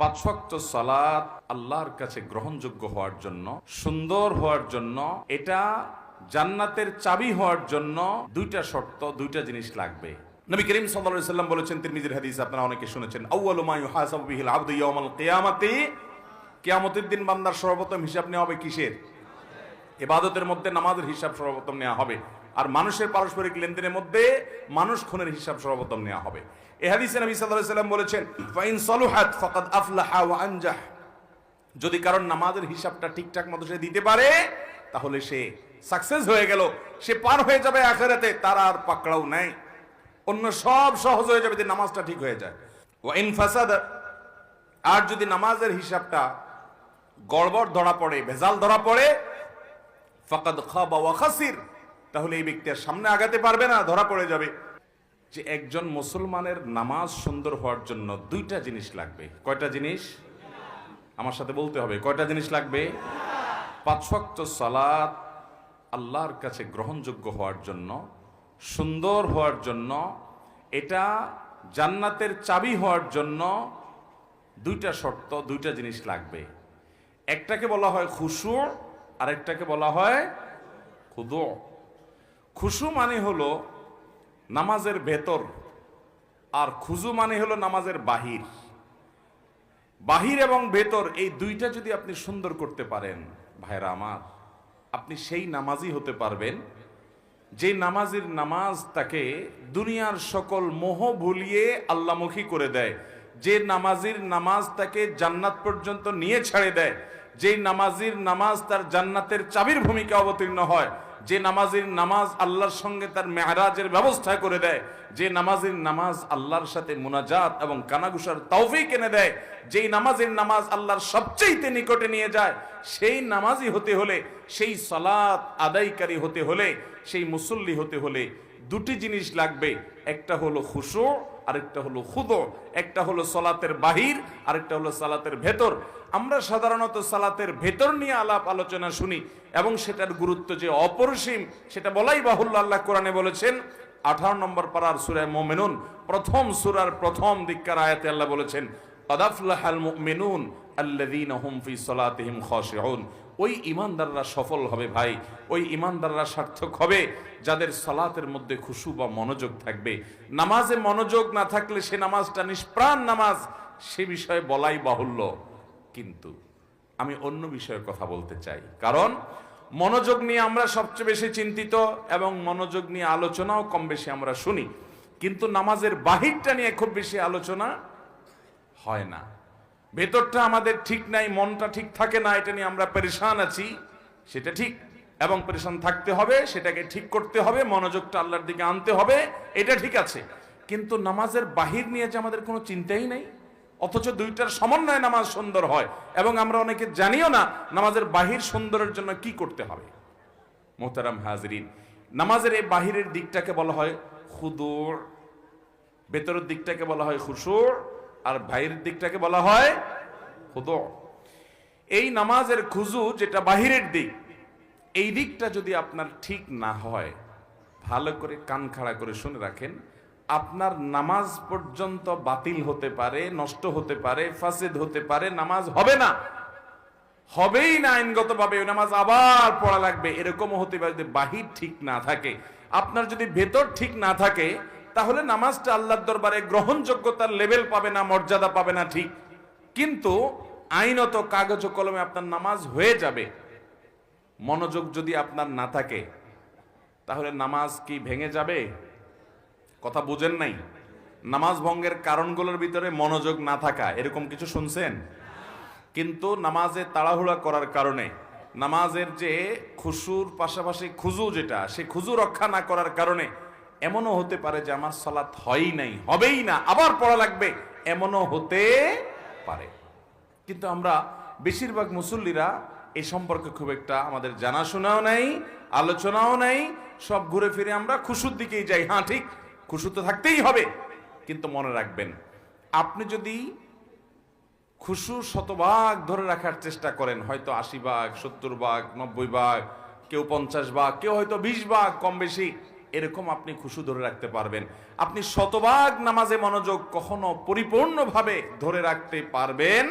পাঁচ ওয়াক্ত সালাত আল্লাহর কাছে গ্রহণযোগ্য হওয়ার জন্য, সুন্দর হওয়ার জন্য, এটা জান্নাতের চাবি হওয়ার জন্য দুইটা শর্ত, দুইটা জিনিস লাগবে। নবী করিম সাল্লাল্লাহু আলাইহি সাল্লাম বলেছেন, তিরমিজির হাদিস, আপনারা অনেকে শুনেছেন, আউয়ালু মা ইউহাসাবু বিহিল আবদু ইয়াউমাল কিয়ামাতি, কিয়ামতের দিন বান্দার সর্বপ্রথম হিসাব নেওয়া হবে কিসের? ইবাদতের মধ্যে নামাজের হিসাব সর্বপ্রথম নেওয়া হবে। আর মানুষের পারস্পরিক লেনদেনের মধ্যে মানুষ খুনের হিসাব সর্বপ্রথম নেওয়া হবে। এই হাদিসে নবী সাল্লাল্লাহু আলাইহি সাল্লাম বলেছেন, ফাইন সালুহাত ফাকাদ আফলাহা ওয়া আনজাহ, যদি কারণ নামাজের হিসাবটা ঠিকঠাক মতো সে দিতে পারে তাহলে সে সাকসেস হয়ে গেল, সে পার হয়ে যাবে আখিরাতে, তার আর পাকড়াও নাই, অন্য সব সহজ হয়ে যাবে যদি নামাজটা ঠিক হয়ে যায়। ওয়া ইন ফাসাদা, আর যদি নামাজের হিসাবটা গড়বড় ধরা পড়ে, ভেজাল ধরা পড়ে, ফাকাদ খাবা ওয়া খাসির, তাহলে এই ব্যক্তি আর সামনে আগাতে পারবে না, ধরা পড়ে যাবে। যে একজন মুসলমানের নামাজ সুন্দর হওয়ার জন্য দুইটা জিনিস লাগবে। কয়টা জিনিস? আমার সাথে বলতে হবে, কয়টা জিনিস লাগবে? পাঁচ ওয়াক্ত সালাত আল্লাহর কাছে গ্রহণযোগ্য হওয়ার জন্য, সুন্দর হওয়ার জন্য, এটা জান্নাতের চাবি হওয়ার জন্য দুইটা শর্ত, দুইটা জিনিস লাগবে। একটাকে বলা হয় খুশু, আর একটাকে বলা হয় খুদু। খুশু মানে হলো নামাজের ভেতর, আর খুজু মানে হলো নামাজের বাহির। বাহির এবং ভেতর এই দুইটা যদি আপনি সুন্দর করতে পারেন, ভাইরা আমার, আপনি সেই নামাজি হতে পারবেন যে নামাজির নামাজ তাকে দুনিয়ার সকল মোহ ভুলিয়ে আল্লাহমুখী করে দেয়, যে নামাজির নামাজ তাকে জান্নাত পর্যন্ত নিয়ে ছেড়ে দেয়, যে নামাজির নামাজ তার জান্নাতের চাবির ভূমিকা অবতীর্ণ হয়, যে নামাজির নামাজ আল্লাহর সঙ্গে তার মেহরাজের ব্যবস্থা করে দেয়, যে নামাজির নামাজ আল্লাহর সাথে মুনাজাত এবং কানাঘুষার তৌফিক এনে দেয়, যেই নামাজের নামাজ আল্লাহর সবচেয়ে নিকটে নিয়ে যায়, সেই নামাজি হতে হলে, সেই সালাত আদায়কারী হতে হলে, সেই মুসল্লি হতে হলে দুটি জিনিস লাগবে। একটা হলো খুশু, আরেকটা হলো খুদু। একটা হলো সালাতের বাহির, আরেকটা হলো সালাতের ভেতর। আমরা সাধারণত সালাতের ভেতর নিয়ে আলাপ আলোচনা শুনি এবং সেটার গুরুত্ব যে অপরিসীম সেটা বলাই বাহুল্য। আল্লাহ কোরআনে বলেছেন 18 নম্বর পারার সূরা মুমিনুন, প্রথম সূরার প্রথম দিককার আয়াতে আল্লাহ বলেছেন, ক্বাদ আফলাহাল মুমিনুন আল্লাযীনা হুম ফি সালাতিহিম খাশিউন। ওই ঈমানদাররা সফল হবে ভাই, ওই ঈমানদাররা সার্থক হবে যাদের সালাতের মধ্যে খুশু বা মনোযোগ থাকবে। নামাজে মনোযোগ না থাকলে সে নামাজটা নিষ্প্রাণ নামাজ, সে বিষয়ে বলাই বাহুল্য। কিন্তু আমি অন্য বিষয়ে কথা বলতে চাই, কারণ মনোযোগ নিয়ে আমরা সবচেয়ে বেশি চিন্তিত এবং মনোযোগ নিয়ে আলোচনাও কম বেশি আমরা শুনি, কিন্তু নামাজের বাহিরটা নিয়ে খুব বেশি আলোচনা হয় না। ভেতরটা আমাদের ঠিক নাই, মনটা ঠিক থাকে না, এটা নিয়ে আমরা পেরেশান আছি, সেটা ঠিক, এবং পেরেশান থাকতে হবে, সেটাকে ঠিক করতে হবে, মনোযোগটা আল্লাহর দিকে আনতে হবে, এটা ঠিক আছে। কিন্তু নামাজের বাহির নিয়ে যে আমাদের কোনো চিন্তাই নেই, অথচ দুইটার সমন্বয়ে নামাজ সুন্দর হয়, এবং আমরা অনেকে জানিও না নামাজের বাহির সুন্দরের জন্য কি করতে হবে। মোহতারাম হাজরিন, নামাজের এই বাহিরের দিকটাকে বলা হয় খুদু, ভেতরের দিকটাকে বলা হয় খুশু, আর বাহিরের দিকটাকে বলা হয় খুদু। এই নামাজের খুজু যেটা বাহিরের দিক, এই দিকটা যদি আপনার ঠিক না হয়, ভালো করে কান খাড়া করে শুনে রাখেন, আপনার নামাজ পর্যন্ত বাতিল হতে পারে, নষ্ট হতে পারে, ফাসিদ হতে পারে, নামাজ হবে না, হবেই না আইনগতভাবে, ওই নামাজ আবার পড়া লাগবে, এরকমও হতে পারে যদি বাহির ঠিক না থাকে। আপনার যদি ভেতর ঠিক না থাকে তাহলে নামাজটা আল্লাহর দরবারে গ্রহণযোগ্যতার লেভেল পাবে না, মর্যাদা পাবে না, ঠিক, কিন্তু আইনত কাগজ ও কলমে আপনার নামাজ হয়ে যাবে। মনোযোগ যদি আপনার না থাকে তাহলে নামাজ কি ভেঙে যাবে? কথা বুঝেন নাই? নামাজ ভঙ্গের কারণগুলোর ভিতরে মনোযোগ না থাকা, এরকম কিছু শুনছেন? কিন্তু নামাজে তাড়াহুড়া করার কারণে, নামাজের যে খুশুর পাশাপাশি খুজু যেটা, সে খুজু রক্ষা না করার কারণে এমনও হতে পারে যে আমার সালাত হয়ই নাই, হবেই না, আবার পড়া লাগবে, এমনও হতে পারে। কিন্তু আমরা বেশিরভাগ মুসল্লিরা এই সম্পর্কে খুব একটা আমাদের জানাশোনাও নাই, আলোচনাও নাই, সব ঘুরে ফিরে আমরা খুশুর দিকেই যাই। হ্যাঁ ঠিক, খুশু তো থাকতেই হবে, কিন্তু মনে রাখবেন, আপনি যদি খুশু 100 ভাগ ধরে রাখার চেষ্টা করেন, হয়তো 80 ভাগ, 70 ভাগ, 90 ভাগ, কেউ 50 ভাগ, কেউ হয়তো 20 ভাগ, কম বেশি, এরকম আপনি খুশু ধরে রাখতে পারবেন। আপনি শতভাগ নামাজে মনোযোগ কখনো পরিপূর্ণভাবে ধরে রাখতে পারবেন।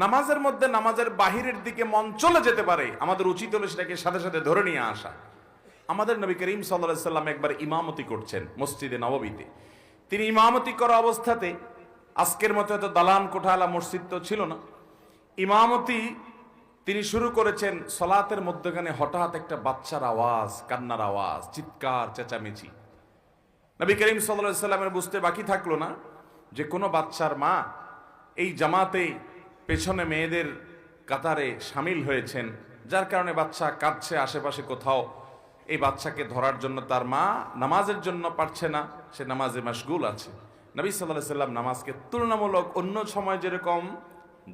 নামাজের মধ্যে নামাজের বাহিরের দিকে মন চলে যেতে পারে, আমাদের উচিত হলো সেটাকে সাথে সাথে ধরে নিয়ে আসা। আমাদের নবী করিম সাল্লাল্লাহু আলাইহি সাল্লাম একবার ইমামতি করছেন মসজিদে নববীতে। তিনি ইমামতি করা অবস্থাতে, আজকের মতো এত দালান কোঠালা মসজিদ তো ছিল না, ইমামতি তিনি শুরু করেছেন। সলাতের মধ্যখানে হঠাৎ একটা বাচ্চার আওয়াজ, কান্নার আওয়াজ, চিৎকার চেঁচামেচি। নবী করিম সাল্লাল্লাহু আলাইহি সাল্লামের বুঝতে বাকি থাকলো না যে কোনো বাচ্চার মা এই জামাতে পেছনে মেয়েদের কাতারে সামিল হয়েছেন, যার কারণে বাচ্চা কাঁদছে আশেপাশে কোথাও। এই বাচ্চাকে ধরার জন্য তার মা নামাজের জন্য পারছে না, সে নামাজে মাশগুল আছে। নবী সাল্লাল্লাহু আলাইহি সাল্লাম নামাজকে তুলনামূলক অন্য সময় যেরকম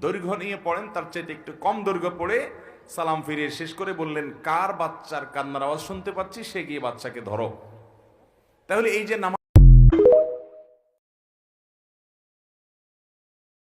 দৈর্ঘ্য নিয়ে পড়েন তার চাইতে একটু কম দৈর্ঘ্য পড়ে সালাম ফিরিয়ে শেষ করে বললেন, কার বাচ্চার কান্নার আওয়াজ শুনতে পাচ্ছি, সে গিয়ে বাচ্চাকে ধরো। তাহলে এই যে নামাজ